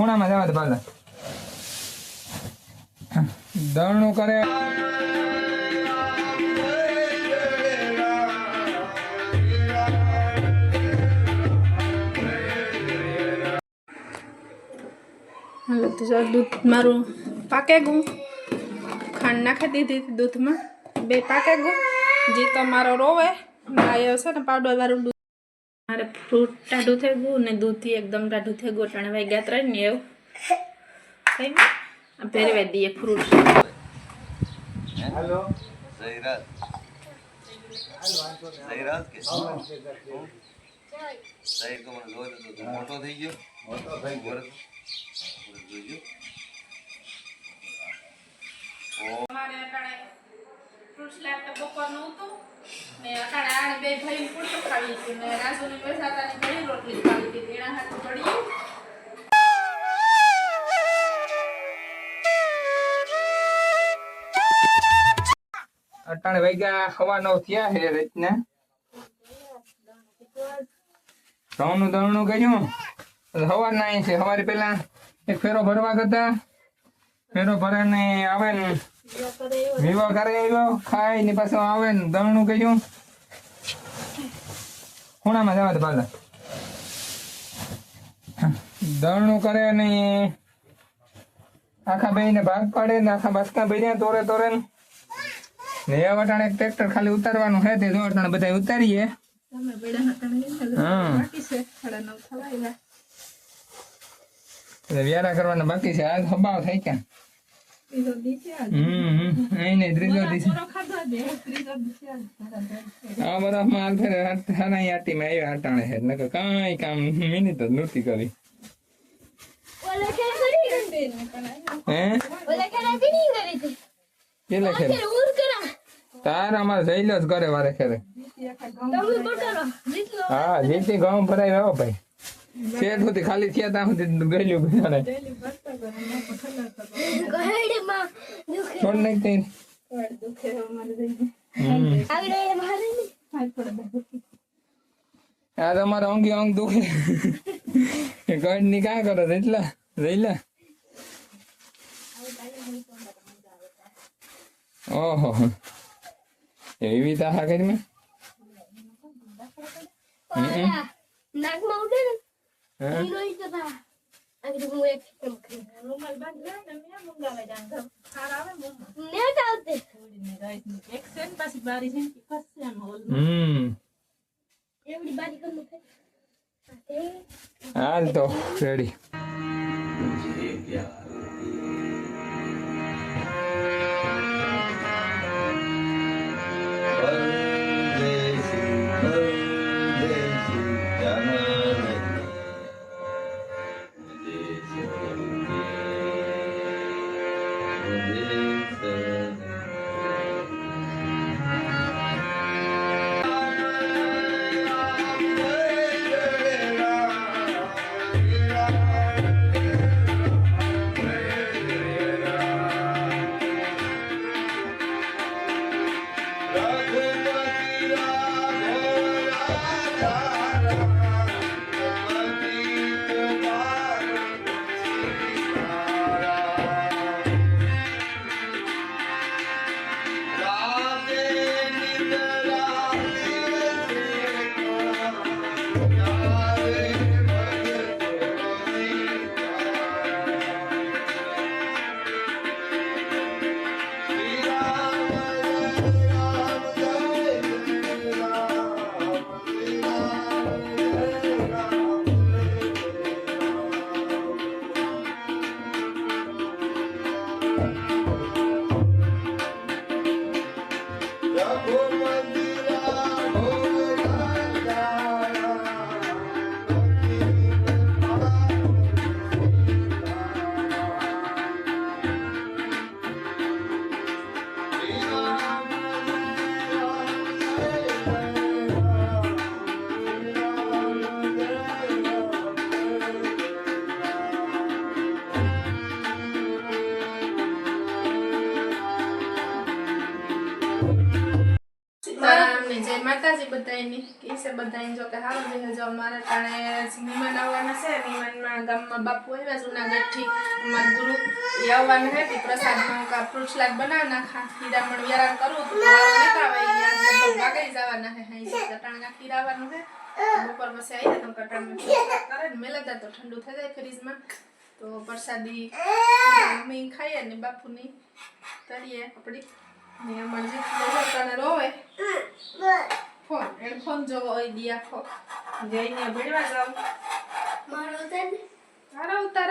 ખૂણામાં જવા દે પાછા દળનું કરે હાલો તો દૂધ મારું પાકે ગયું ખાંડ નાખી દીધી દૂધમાં બે પાકે ગયું જે તમારો રોવે આવ્યો છે ને પાવડર વાળું દૂધ મારે ફ્રૂટ ટાઢું થઈ ગયું ને દૂધથી એકદમ ટાઢું થઈ ગયું એટલે વાગ્યા 3 ને એવું થઈ ગયું પહેરવા દઈએ ફ્રૂટ हेलो जयराज जयराज के जय को મને જોઈ તો મોટો થઈ ગયો જોજો અમારે અટાણે ફ્રૂટ સ્લેબ તો બપોરનું હતું ને અટાણે આને બે ભાઈ ફ્રૂટ ખાવી હતી ને રાજુની બેસાતાની ઘણી રોટલી ખાવી હતી એના હાથ પડી અટાણે વાગ્યા 9:15 થયા છે રીતના ઘઉંનું દળનું કર્યું સવારના અહીં છે સવારે પેલા એક ફેરો ભરવા કરતા ફેરો ભરાને આવે ને વિવો કરે આવ્યો ખાઈ ને પાછો આવે ને દળનું કર્યું ખૂણામાં જવા દે પાછા દળનું કરે ને આખા બેને ભાગ પાડે ને આખા બાસકા ભર્યા તોરે તોરે ને એ વટાણે એક ટ્રેક્ટર ખાલી ઉતારવાનું છે તે જો વટાણે બધા ઉતારીએ તમે બેડા હટાણે હા બાકી છે 9:30 થવા આવ્યા વ્યારા કરવાના બાકી છે આજ હબાવ થઈ ગયા ત્રીજો દીસે આજ અહીં નહીં ત્રીજો દિવસ પૂરો ખાધો દે ત્રીજો દીસે આજ આ બધા માલ ફેરે હાના આટીમાં આવ્યા હટાણે છે નકર કાંઈ કામ મિનિટ જ નહોતી કરી હે કેટલે ખેર તાર અમારે જઈલો જ કરે વારે ખેરે હા જેથી ઘઉં ભરાય આવો ભાઈ શેઠ સુધી ખાલી થયા ત્યાં સુધી ગયેલું બધાને છોડ નાખતી આ તમારે અંગી અંગ દુખે ગઢ ની ક્યાં કરો એટલા રહીલા ઓહો એવી તા હા કરી મેં નાકમાં ઉડે ને હા હીરોઈ જતા આગળ હું એક રૂમાલ બાંધ્યા ને મેં મંગાવે જાન ખાર આવે મોમાં નેટ આવતે થોડીને રાઈસ ની એક સેન પાછી બારી છે કે કસે આમ હોલ એવડી બારી કરું છે હાલ તો રેડી બધાયની કેસે બધાયને જો કે હારો છે જો અમારા ટાણે મહેમાન આવવાના છે મહેમાનમાં ગામમાં બાપુ આવ્યા જુનાગઢથી અમારા ગુરુ એ આવવાના છે તે પ્રસાદમાં કા ફ્રૂટ સલાડ બનાવી નાખા હીરામણ વ્યારાન કરું તો વારો નતા આવે યા વાગઈ જવાના છે અહીં કટાણના ખીરાવાનું છે બપોર પછી આવ્યા તો કટાણ કરે ને મેલા તો ઠંડુ થઈ જાય ફ્રીજમાં તો પ્રસાદી મમ્મી ખાઈએ ને બાપુની તરીએ આપણી ને મરજી લોકોને રોવે ફોન જોવો હોય દિયા ફો જઈને ભણવા જાવ મારો તને હારો ઉતાર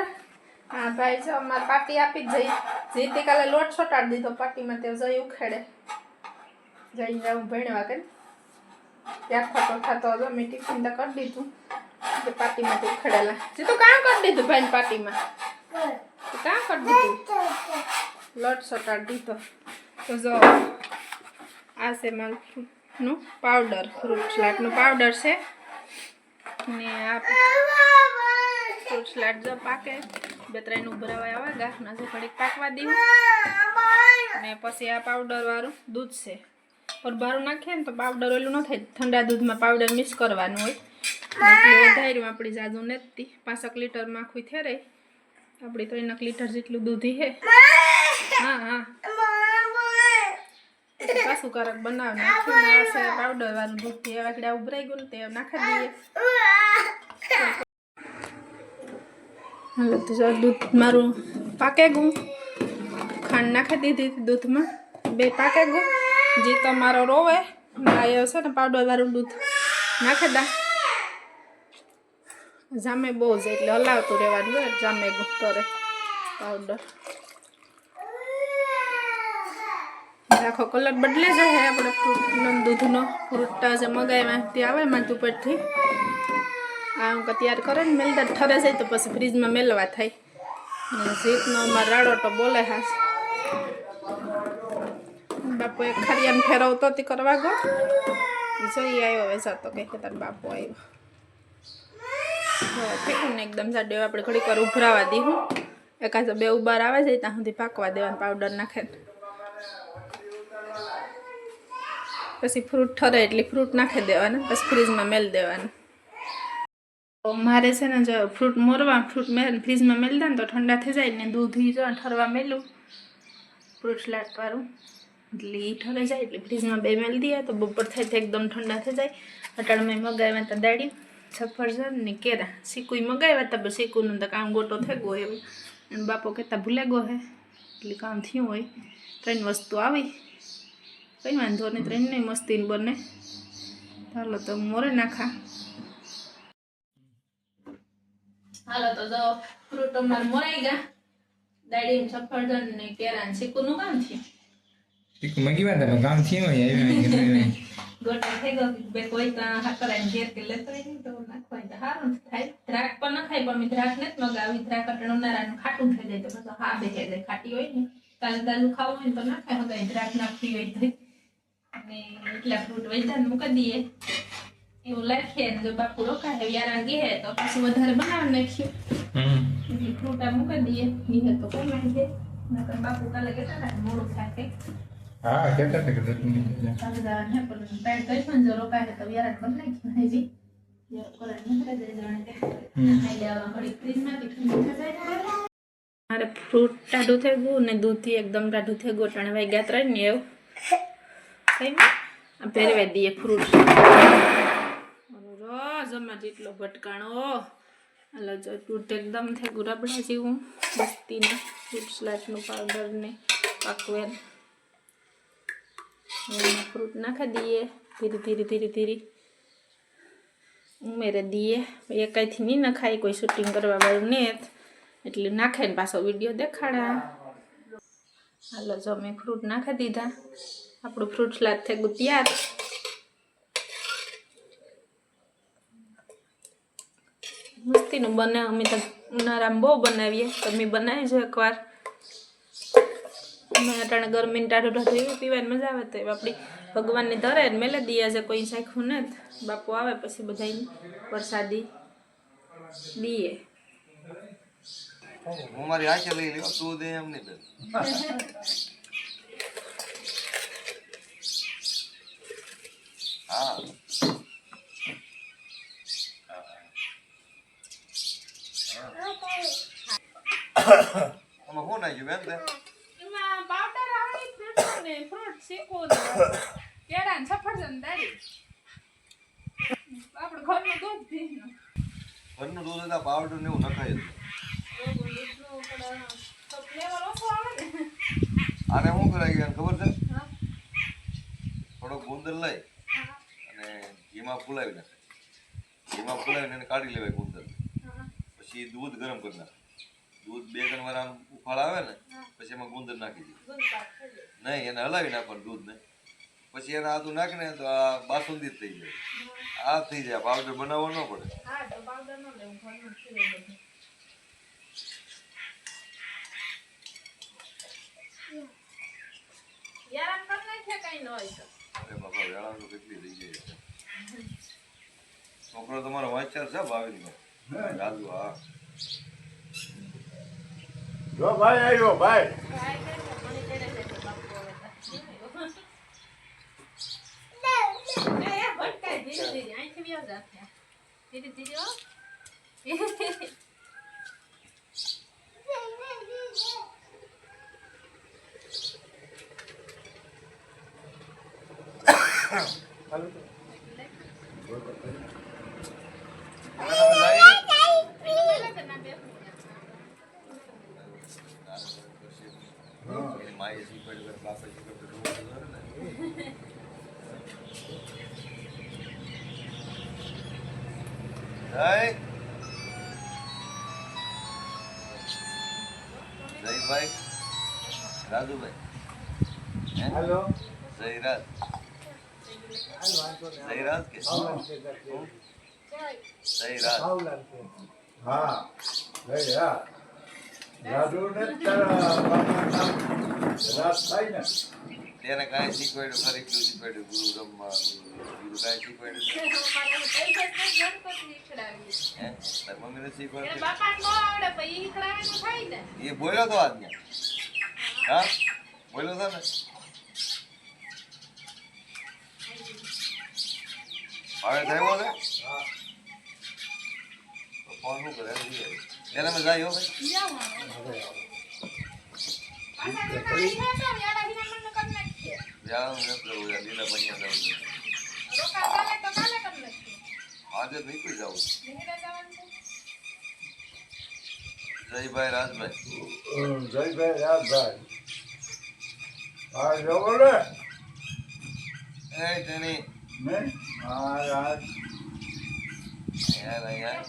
હા ભાઈ જો અમાર પાર્ટી આપી જ જઈ જીતી કાલે લોટ છોટાડી દીધો પાર્ટીમાં તે જઈ ઉખેડે જઈને જાઉં ભણવા કે ત્યાં ફટો થતો હતો મેં ટિફિન તો કરી દીધું કે પાર્ટીમાં તે ઉખેડેલા જીતું કામ કરી દીધું ભાઈ પાર્ટીમાં કામ કરી દીધું લોટ છોટાડી દીધો તો જો આ છે મારું નું પાવડર ફ્રૂટ સલાડનું પાવડર છે ને આ ફ્રૂટ સલાડ જો પાકે બે ત્રણ ઉભરાવા આવે ગાંઠના છે ઘડીક પાકવા દીધું ને પછી આ પાવડર વાળું દૂધ છે ભરું નાખીએ ને તો પાવડર ઓલું ન થાય ઠંડા દૂધમાં પાવડર મિક્સ કરવાનું હોય એટલે વધાર્યું આપણી જાજુ નથી 5 લીટરમાં આખું થેરે આપણી 3 લીટર જેટલું દૂધી છે હા હા પાછું કરક બનાવ નાખ્યું ને આ છે પાવડર વાળું દૂધ તે વાકડા ઉભરાઈ ગયું તે નાખી દઈએ હાલો તો જો દૂધ મારું પાકે ગયું ખાંડ નાખી દીધી દૂધમાં 2 પાકે ગયું જે તમારો રોવે આવ્યો છે ને પાવડર વાળું દૂધ નાખી દા જામે બહુ જ એટલે હલાવતું રહેવાનું હોય જામે ગુતરે પાવડર આખો કલર બદલે જાય આપણે ફ્રૂટનો દૂધનો ફ્રૂટ જે મગાવ્યા તે આવે માથું ઉપરથી આ હું તૈયાર કરે ને મેલતા ઠરે જાય તો પછી ફ્રીજમાં મેલવા થાય જીતનો અમારો રાડોટો બોલે હાસ બાપુ એક ખરિયાને ફેરવતો તે કરવા ગયો જઈ આવ્યો વેચા તો કે તાર બાપુ આવ્યો ફેંકું ને એકદમ જાડે આપણે ઘડીક વાર ઉભરાવા દીધું એકાદ 2 ઉબાર આવે છે ત્યાં સુધી પાકવા દેવાનું પાવડર નાખે પછી ફ્રૂટ ઠરે એટલે ફ્રૂટ નાખી દેવાના પછી ફ્રીજમાં મેલ દેવાનું મારે છે ને જો ફ્રૂટ મોરવા ફ્રૂટ ફ્રીજમાં મેલ દે ને તો ઠંડા થઈ જાય ને દૂધ જો ઠરવા મેલું ફ્રૂટ સલાડ વાળું એટલે એ ઠરે જાય એટલે ફ્રીજમાં 2 મેલ દઈએ તો બપોર થાય તો એકદમ ઠંડા થઈ જાય અટાણમાં મગાવ્યા હતા દાડી સફરજન ને કેરા શીકુઈ મગાવ્યા હતા પણ શીકુનું તો કામ ગોટો થઈ ગયો એવું અને બાપો કહેતા ભૂલે ગયો હે એટલે કામ થયું હોય 3 વસ્તુ આવી કંઈ વાંધો નહીં 3 નહીં મસ્તી બને ચાલો તો મોરે નાખા હાલો તો જો ફ્રૂટ અમારે મોરાઈ ગયા દાડી સફરજન ને કેરા ને શીકુનું કામ થયું શીકુ મગી વાત કામ થયું હોય ગોટા થઈ ગયો બે કોઈ હાકરાને ઘેર કે લેતો તો નાખવાય તો સારું થાય દ્રાક પણ ન ખાય પણ મેં દ્રાક નથી મગાવી દ્રાક અટણ ઉનાળાનું ખાટું થઈ જાય તો પછી હા બેસે જાય ખાટી હોય ને તાજું ખાવું હોય તો ના ખાય હવે દ્રાક નાખવી હોય તો અને એટલા ફ્રૂટ વૈધાને મૂકી દઈએ એવું રાખીએ ને જો બાપુ રોકાય વ્યારા ગયા તો પછી વધારે બનાવી નાખ્યું એટલે ફ્રૂટ આ મૂકી દઈએ નીહે તો કમાઈ જાય નકર બાપુ કાલે કહેતા હતા મોડું થાય હા કેતા કે તાજા હે પણ ટાઈટ કરી પણ જો રોકાય તો વ્યારા બન નાખ્યું હેજી યાર કોરા ન કરે જાણે કે આઈ લેવા ઘડી ફ્રીજમાં ઠંડુ થઈ જાય મારે ફ્રૂટ ટાઢું થઈ ગયું ને દૂધથી એકદમ ટાઢું થઈ ગયું ટાણે વાગ્યા 3 ને એવું કઈ આ પહેરવા દઈએ ફ્રૂટ રોજ અમાર જેટલો ભટકાણો હાલો જો દૂધ એકદમ થઈ ગયું રબડા જેવું મસ્તીને ફ્રૂટ સલાડનું પાવડર ને પાકવેલ ફ્રૂટ નાખી દઈએ ધીરે ધીરે ઉમેરી દઈએ એકાઈથી નહીં નખાય કોઈ શૂટિંગ કરવા વાળું ને એટલે નાખે ને પાછો વિડીયો દેખાડા હાલો જો મેં ફ્રૂટ નાખી દીધા આપણું ફ્રૂટ સલાડ થઈ ગયું તૈયાર મસ્તીનું બને અમે તો ઉનાળામાં બહુ બનાવીએ તમે બનાવી જો એકવાર અમે અટાણે ગરમીને ટાઢું એવું પીવાની મજા આવે તો આપણી ભગવાનની ધરે ને મેલે દઈએ છે કોઈ શાખ્યું ને બાપુ આવે પછી બધાને પ્રસાદી દઈએ હું મારી આંખે લઈ લ્યો તું દે એમ નહીં દે હા આમાં શું નાખ્યું બેન તે? એમાં પાવડર આવે ને ફ્રૂટ શીખો ને કેળા ને સફરજન દાળી આપણે ઘરનું દૂધ પીનું ઘરનું દૂધ હતા પાવડર ને એવું નખાય જ. ફ્લેવર ઓછો આવે ને આને શું કરાય ગયા ખબર છે? હા થોડો ગુંદર લઈ અને ઘીમાં ફુલાવી નાખે. ઘીમાં ફુલાવીને એને કાઢી લેવાય ગુંદર. પછી દૂધ ગરમ કરી નાખે. દૂધ 2-3 વાર આમ ઉફાળ આવે ને પછી એમાં ગુંદર નાખી દે. નહીં એને હલાવી નાખવાનું દૂધને. પછી એને આદું નાખીને તો આ બાસુંદી જ થઈ જાય. આ થઈ જાય પાવડર બનાવવો ન પડે. હા તો પાવડર નો લેવું ઘરનું જ પીવું બધું યાર કર નાખે કઈ ન હોય તો અરે બાપા વેળાનું કેટલી થઈ જાય છે. છોકરો તમારો વાંચ્યાર છે ભાવિનનો. રાજુ હા. જો ભાઈ આવ્યો ભાઈ. ભાઈ કે મને કેડે છે બાપુ હવે એ ભટકાય ધીરે ધીરે અહીંથી વ્યો જા ધીરે ધીરે હો માએ શીખવાડ્યું બાપે શીખવાડ્યું ને. જયભાઈ રાજુભાઈ હાલો. જયરાજ જયરાજ કે જયરાજ હા ભાઈ હા. રાજુ ને તારા બાપાનું નામ રાજ થાય ને. તેને કાંઈ શીખવાડ્યું ખરી એટલું શીખવાડ્યું ગુરુ રમવા બીજું કાંઈ શીખવાડ્યું હે તાર મમ્મીને શીખવાડ્યું બાપા નો આવડે પછી ઈકડાવે તો થાય ને એ બોલ્યો તો આજ ને હા બોલ્યો તો ને હવે થયો ને તો ફોન શું કરે એને મેં જાય હો ભાઈ વ્યાયામ ન કરવું યાર લીલા બન્યા જવું આજે નીકળી જવું જયભાઈ રાજભાઈ જયભાઈ રાજભાઈ. હા જોવો ને એ તેની ને હા રાજ. યાર અહીંયા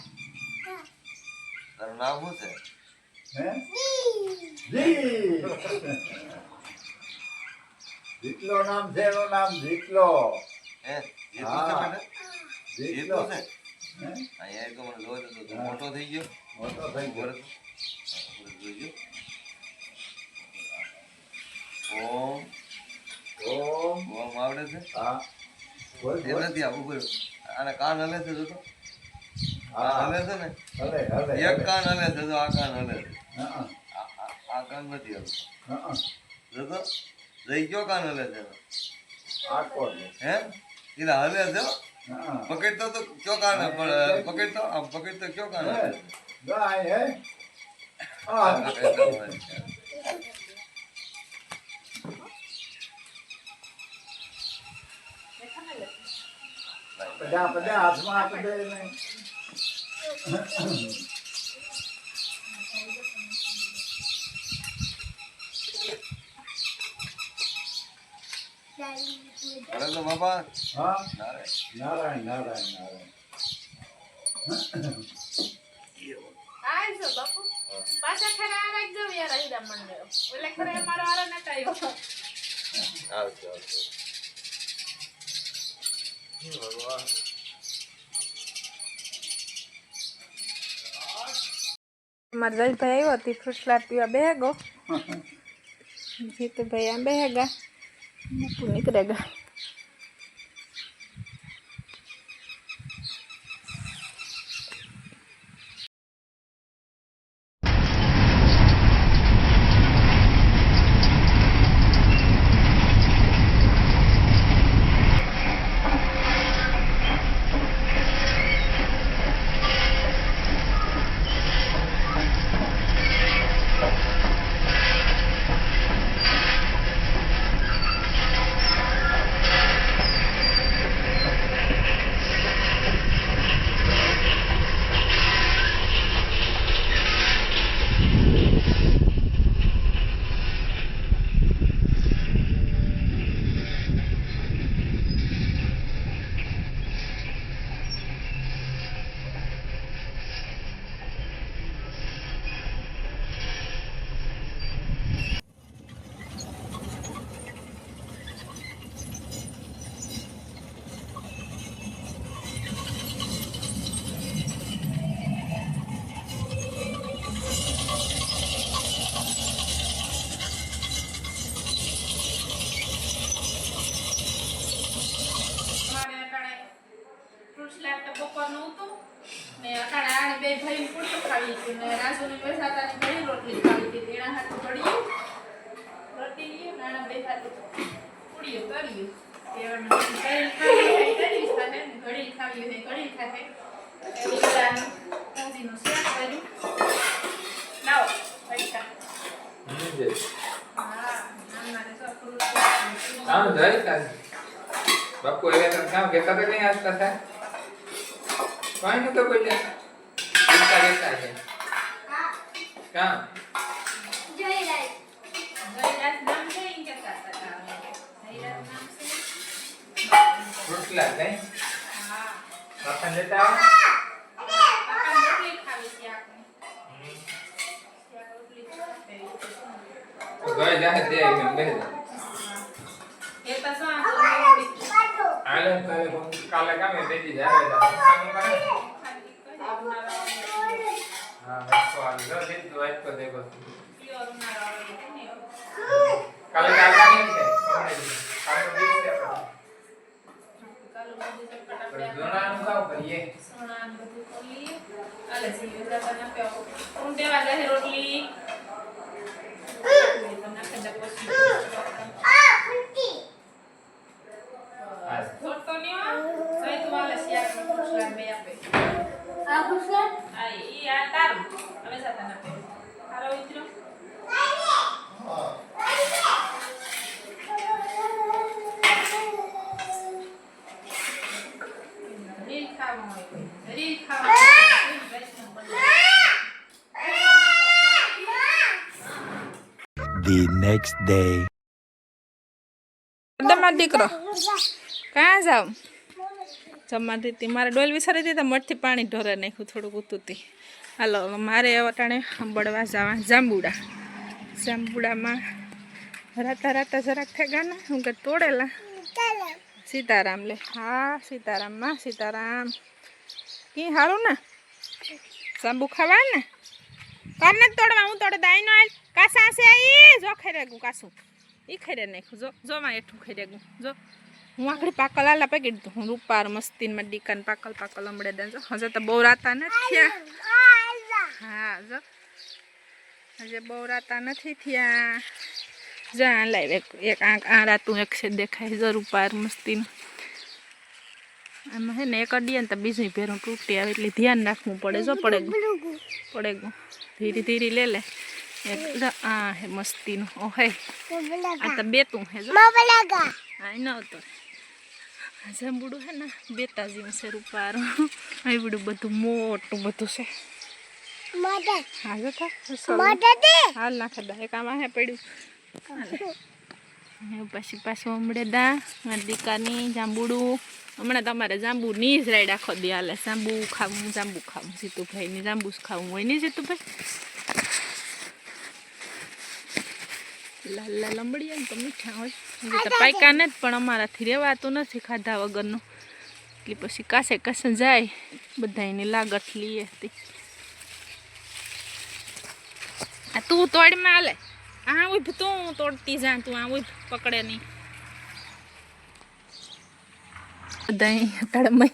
તારું નામ શું છે હે જી. જીતલો નામ છે એનું નામ જીતલો. હે જીતું છે બેટા જીતલો જીતું છે હે? અહીંયા તો મને જોઈ તો તું મોટો થઈ ગયો મોટો થઈ ગયો. જોજો ઓમ ઓમ ઓમ આવડે છે હા બોલ એ બોલ. નથી આવું બોલ આને કાન હલે છે જોતો હા હલે છે ને હલે હલે એક કાન હલે છે તો આ કાન હલે છે હા આ કાન નથી હલતો હા જોતો જઈ કયો કાન હલે છે આખો છે. હે એલા હલે છે હો. હા પકડતો તો કયો કાન પકડતો આમ પકડતો કયો કાન હલે છે ગાય હે હા બધા બધા હાથમાં આપી દે ને. અરે તો બાપા હા નારે નારાયણ નારાયણ નારાયણ. આજો બાપુ પાછા ખરા રાખજો યાર હીરા મંડળ એટલે ખરે મારો આરો ન કાયો આવજો આવજો ભગવાન મારા જયભાઈ આવ્યો હતી ફ્રૂટ સલાડ પીવા બેગો જીતુભાઈ આમ બેગા નીકળેગા બપોરનું હતું ને અટાણે આને બે ભાઈ પૂરી ખાવી હતી ને રાજુની બેસાતાની ઘણી રોટલી ખાવી હતી એના હાથ ઘડીએ રોટી ને આના બે હાથ પૂરી કરીએ ઘડી ખાવી હોય ઘડી ખાય ભાજીનું શાક કર્યું લાવો પૈસા હા નાના તો ફ્રૂટ આમ જાય તારે બાપુ એ કામ કેતા તો કઈ આજતા થાય કોઈ ન તો કોઈ ચિંતા રહેતા છે કામ જોઈ રહી જયરાજ નામ છે ઈ કે કરતા હતા જયરાજ નામ છે રોટલા કઈ હા બાપા લેતા આવો પાપા રોટલી ખાવી છે આપણે શાક રોટલી ખાવી ગઈ જાય દે એમ બે એ તો શું રોટલી આલે કાલે કામે બેજી જાય કામ કરે હા બસ આ જો દીધ વાત કો દેખો કાલે કામ નહીં છે કામ દીધ છે જોનાનું કામ કરીએ રોટલી થોડતો નહીં સહી તો વાલે શિયાક નો ખુશલા બે આપે આ ખુશલા આ ઈ આ તારું હવે સાતા ના પે હાલો ઉતરો રીલ ખાવા હોય રીલ ખાવા The next day. તમારો દીકરો ક્યાં જાવ જમવાથી હતી મારે ડોલ વિસારી હતી તો મઠથી પાણી ઢોરે નાખ્યું થોડુંક ઉતુંતી હાલો મારે અટાણે બળવા જવા જાંબુડામાં રાતા જરાક થઈ ગયા ને હું કે તોડેલા સીતારામ લે હા સીતારામમાં સીતારામ કી સારું ને જાંબુ ખાવા ને કરને તોડવા હું તોડે દાઈ નો કાસા છે ઈ જો ખેરે ગુ કાસું ઈ ખેરે નાખ્યું જો જો માં એઠું ખેરે ગુ જો હું આખડી પાકલ આલા પેકેટ તો હું રૂપાર મસ્તીનમાં ડીકાન પાકલ હમડે દે જો હજે તો બહુ રાતા નથી થયા હા જો હજે બહુ રાતા નથી થયા જા લાવ એક આંખ આ રાતું એક છે દેખાય જો રૂપાર મસ્તીનું આમાં હે ને એક અડીએ ને તો બીજું ભેરું તૂટી આવે એટલે ધ્યાન રાખવું પડે જો પડે ગયું ધીરે ધીરે લે એક આ હે મસ્તીનું ઓ હે આ તો બેતું હે જો આ ન તો જાંબુડું હે ને બેતા જેવું છે રૂપારું આવડું બધું મોટું બધું છે હા જો હાલ નાખે દા એક આમાં હે પડ્યું પાછું હમણાં દા મારી દીકાની જાંબુડું હમણાં તમારે જાંબુ ની જ રાઈડ આખો દી હાલે જાંબુ ખાવું જીતુભાઈની જાંબુ જ ખાવું હોય નહીં જીતુભાઈ લાલ લાલ લંબડિયા ને તો મીઠા હોય તો પાયકા ને જ પણ અમારાથી રહેવાતું નથી ખાધા વગરનું એટલે પછી કાસે જાય બધા એની લાગત લઈએ હતી આ તું તોડમાં હાલે આ ઉભ તું તોડતી જા તું આ ઉભ પકડે નહીં બધા તળમય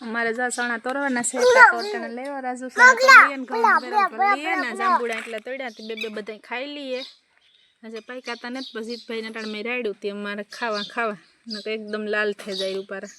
અમારે જા સણા તોડવાના છે તોડતાને લેવા રાજુ લઈએ ને જાંબુડા એટલે તોડ્યા બે બધા ખાઈ લઈએ હજે પાયકાતા ને પછી ભાઈ ને ટાણ મેં રાડ્યું તે અમારે ખાવા ને તો એકદમ લાલ થઈ જાય રૂપારા